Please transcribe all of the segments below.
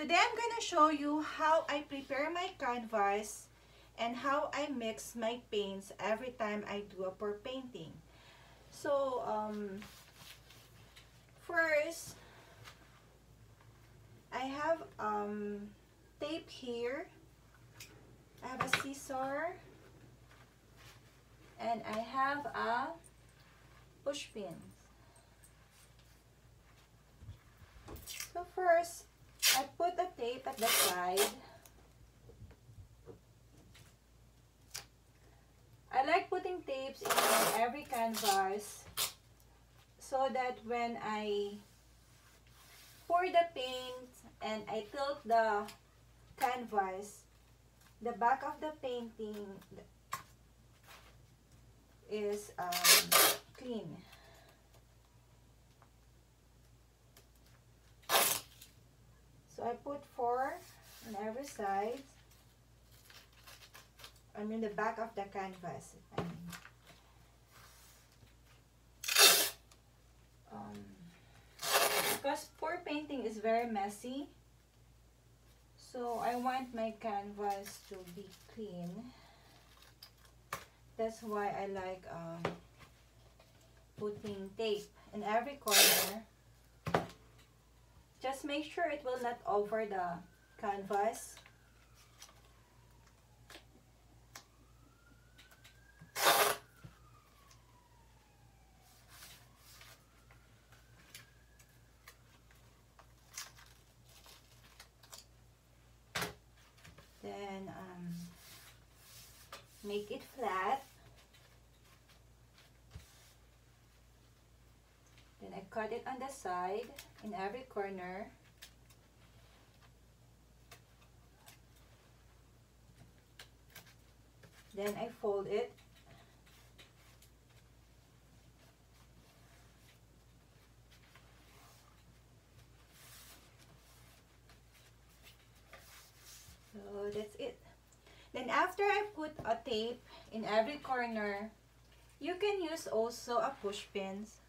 Today I'm gonna show you how I prepare my canvas and how I mix my paints every time I do a pour painting. So first I have tape here. I have a scissor and I have a push pin. So first, I put the tape at the side. I like putting tapes in every canvas so that when I pour the paint and I tilt the canvas, the back of the painting is clean. So I put 4 on every side. I mean the back of the canvas. Because pour painting is very messy, so I want my canvas to be clean. That's why I like putting tape in every corner. Just make sure it will not over the canvas. Then make it flat. Then I cut it on the side in every corner. Then I fold it. So that's it. Then after I put a tape in every corner, you can use also a push pins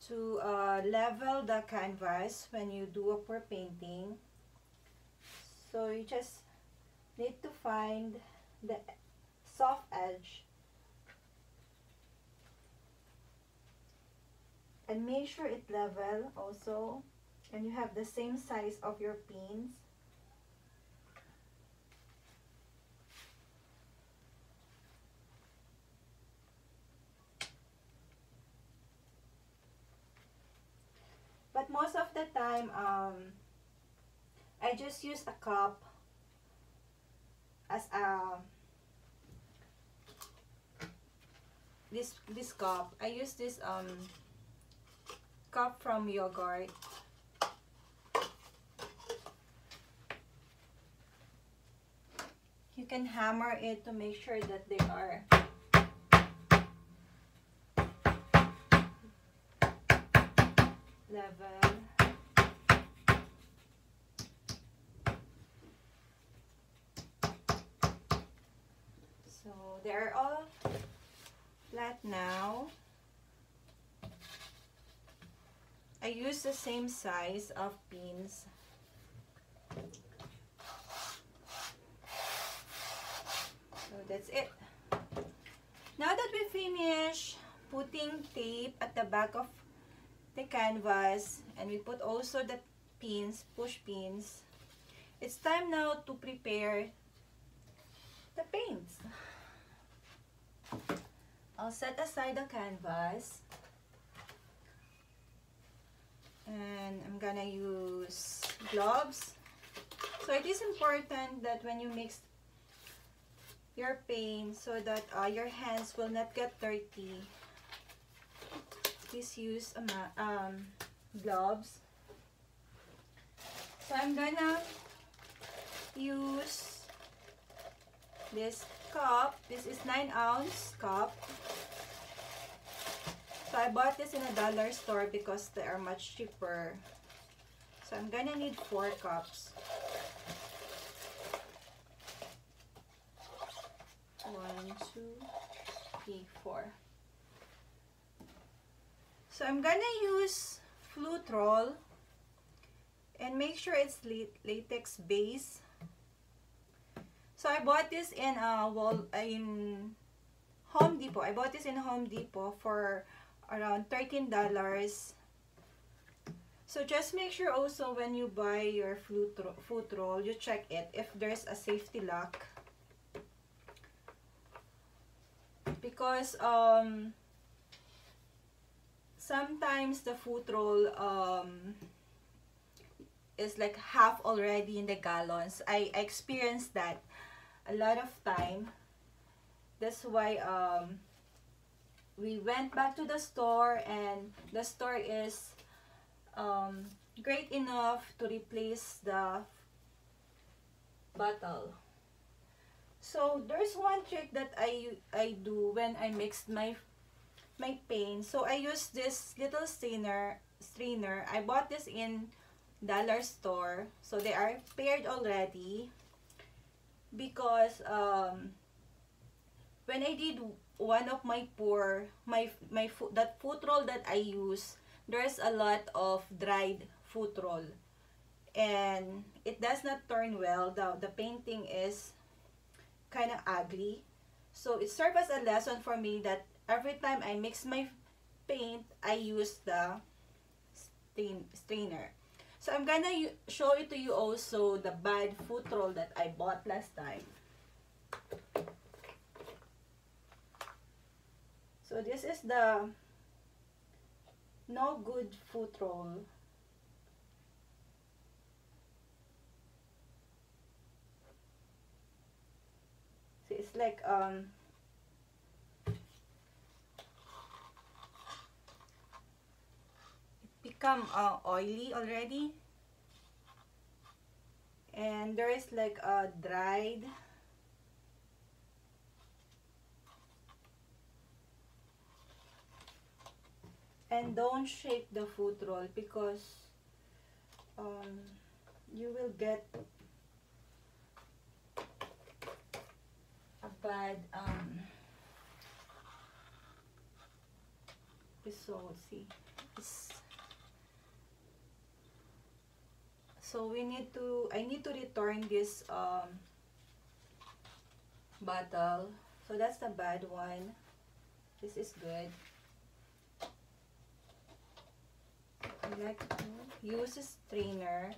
to level the canvas when you do a pour painting. So you just need to find the soft edge and make sure it level also, and you have the same size of your pins. But most of the time, I just use a cup as a this cup. I use this cup from yogurt. You can hammer it to make sure that they are level. So they're all flat now. I use the same size of pins. So that's it. Now that we finish putting tape at the back of the canvas and we put also the pins, push pins, it's time now to prepare the paints. I'll set aside the canvas and I'm gonna use gloves. So it is important that when you mix your paint so that your hands will not get dirty, please use gloves. So I'm gonna use this cup. This is 9-ounce cup. So I bought this in a dollar store because they are much cheaper. So I'm gonna need 4 cups. 1, 2, 3, 4. So I'm gonna use Floetrol, and make sure it's latex base. So I bought this in Home Depot. I bought this in Home Depot for around $13. So just make sure also when you buy your Floetrol, you check it if there's a safety lock, because sometimes the Floetrol is like half already in the gallons. I experienced that a lot of time. That's why we went back to the store, and the store is great enough to replace the bottle. So there's one trick that I do when I mixed my paint. So I use this little strainer. I bought this in dollar store, so they are paired already, because when I did one of my that Floetrol that I use, there's a lot of dried Floetrol, and it does not turn well. The painting is kind of ugly. So it served as a lesson for me that every time I mix my paint, I use the strainer. So I'm gonna show it to you also the bad Floetrol that I bought last time. So this is the no good Floetrol. So it's like it become oily already, and there is like a dried. And don't shake the Floetrol, because you will get a bad result. See, so I need to return this bottle. So that's the bad one. This is good. I like to use a strainer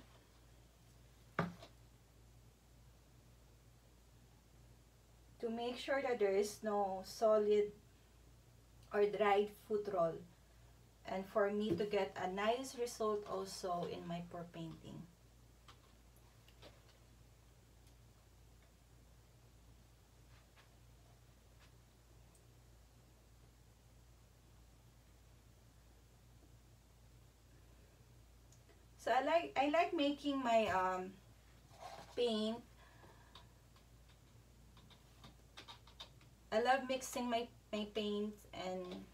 to make sure that there is no solid or dried Floetrol, and for me to get a nice result also in my pour painting. So I like making my paint. I love mixing my paint and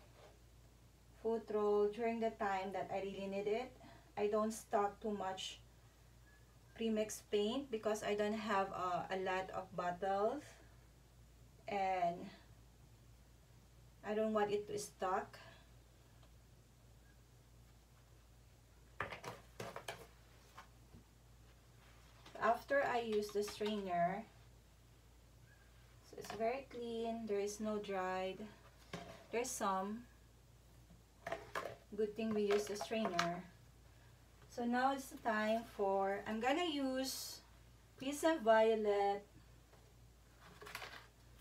Floetrol during the time that I really need it. I don't stock too much premixed paint because I don't have a lot of bottles, and I don't want it to stock. After I use the strainer, so it's very clean, there is no dried, there's some. Good thing we use the strainer. So now it's the time for, I'm gonna use Peace and Violet,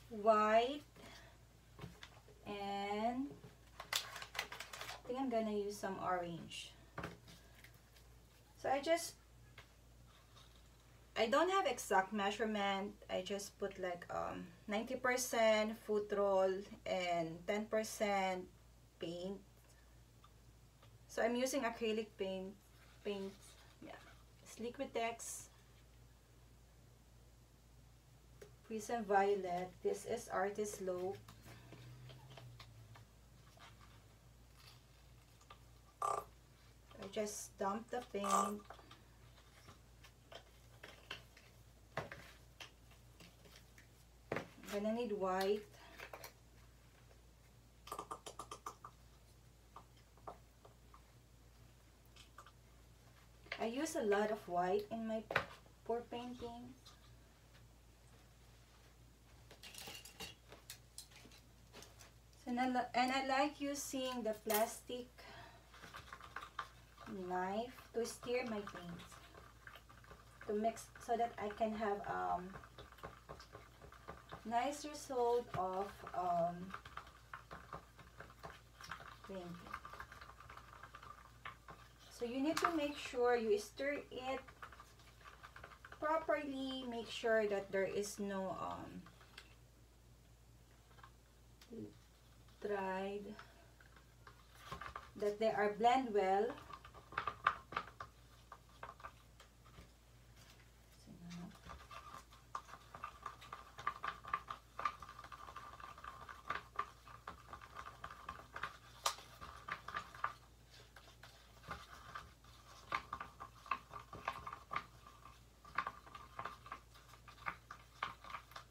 white, and I think I'm gonna use some orange. So I don't have exact measurement. I just put like 90% Floetrol and 10% paint. So I'm using acrylic paint. Yeah, it's Liquitex, Peace and Violet. This is Artist Low. I just dump the paint. I'm gonna need white. use a lot of white in my pour painting. So, and I like using the plastic knife to stir my paints, to mix so that I can have nice result of painting. So you need to make sure you stir it properly. Make sure that there is no dried, that they are blend well.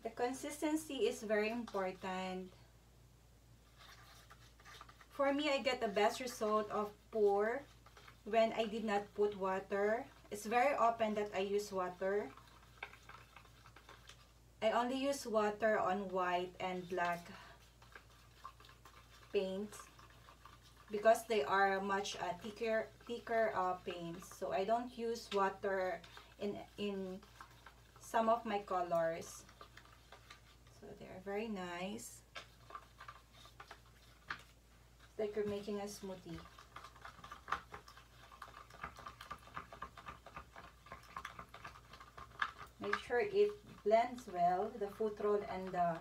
The consistency is very important. For me, I get the best result of pour when I did not put water. It's very often that I use water. I only use water on white and black paints because they are much thicker paints. So I don't use water in some of my colors. So they're very nice. It's like you're making a smoothie. Make sure it blends well, the Floetrol and the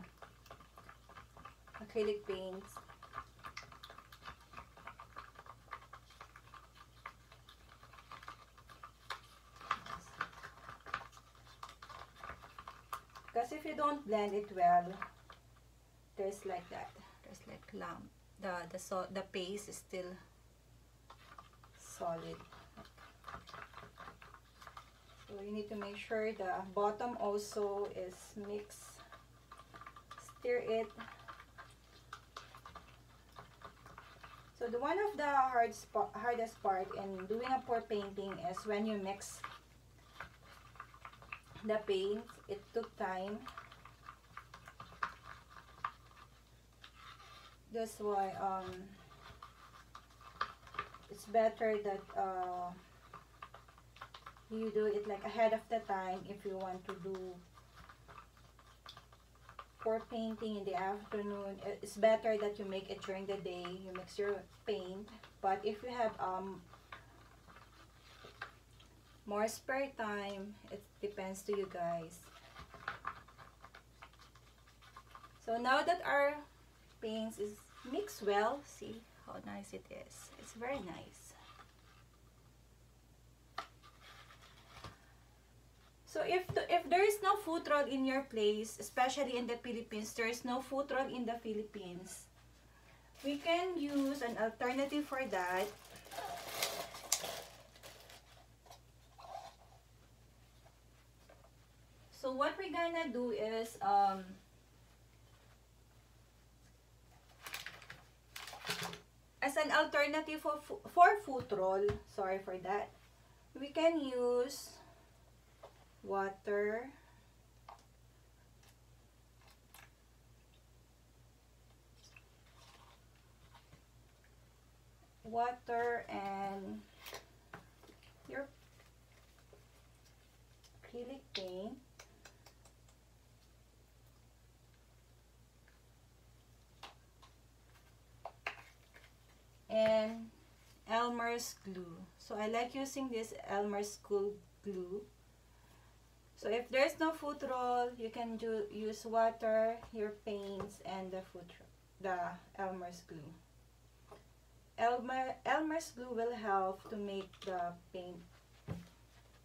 acrylic paints. Because if you don't blend it well, there's like that. There's like lump. The paste is still solid. So you need to make sure the bottom also is mixed. Stir it. So one of the hardest part in doing a pour painting is when you mix the paint. It took time. That's why it's better that you do it like ahead of the time. If you want to do pour painting in the afternoon, it's better that you make it during the day. You mix your paint. But if you have more spare time, it depends to you guys. So now that our paints is mixed well, see how nice it is. It's very nice. So if there is no Floetrol in your place, especially in the Philippines, there is no Floetrol in the Philippines, we can use an alternative for that. So what we're gonna do is as an alternative for Floetrol, sorry for that, we can use water, and your acrylic paint. And Elmer's glue. So I like using this Elmer's glue. So if there's no Floetrol, you can use water, your paints, and the Elmer's glue. Elmer's glue will help to make the paint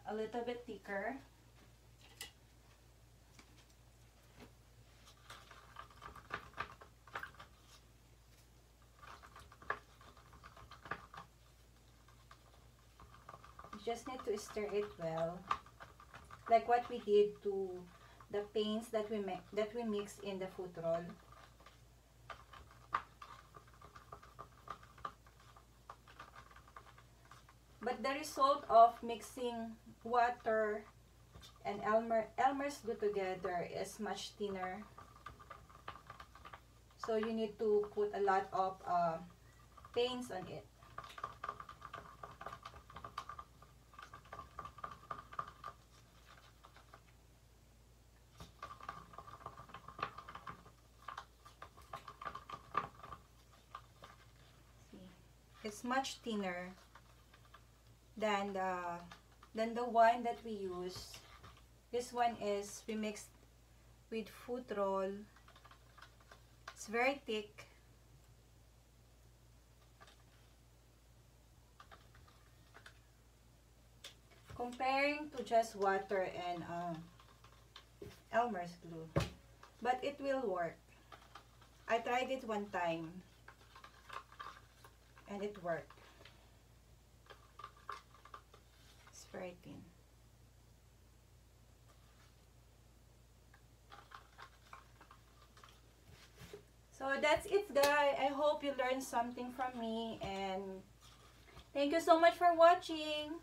a little bit thicker. Just need to stir it well, like what we did to the paints that we mixed in the Floetrol. But the result of mixing water and Elmer's glue together is much thinner. So you need to put a lot of paints on it. See, it's much thinner than the one that we use. This one is we mixed with Floetrol. It's very thick. Comparing to just water and Elmer's glue. But it will work. I tried it one time and it worked. It's very thin. So that's it, guys. I hope you learned something from me, and thank you so much for watching.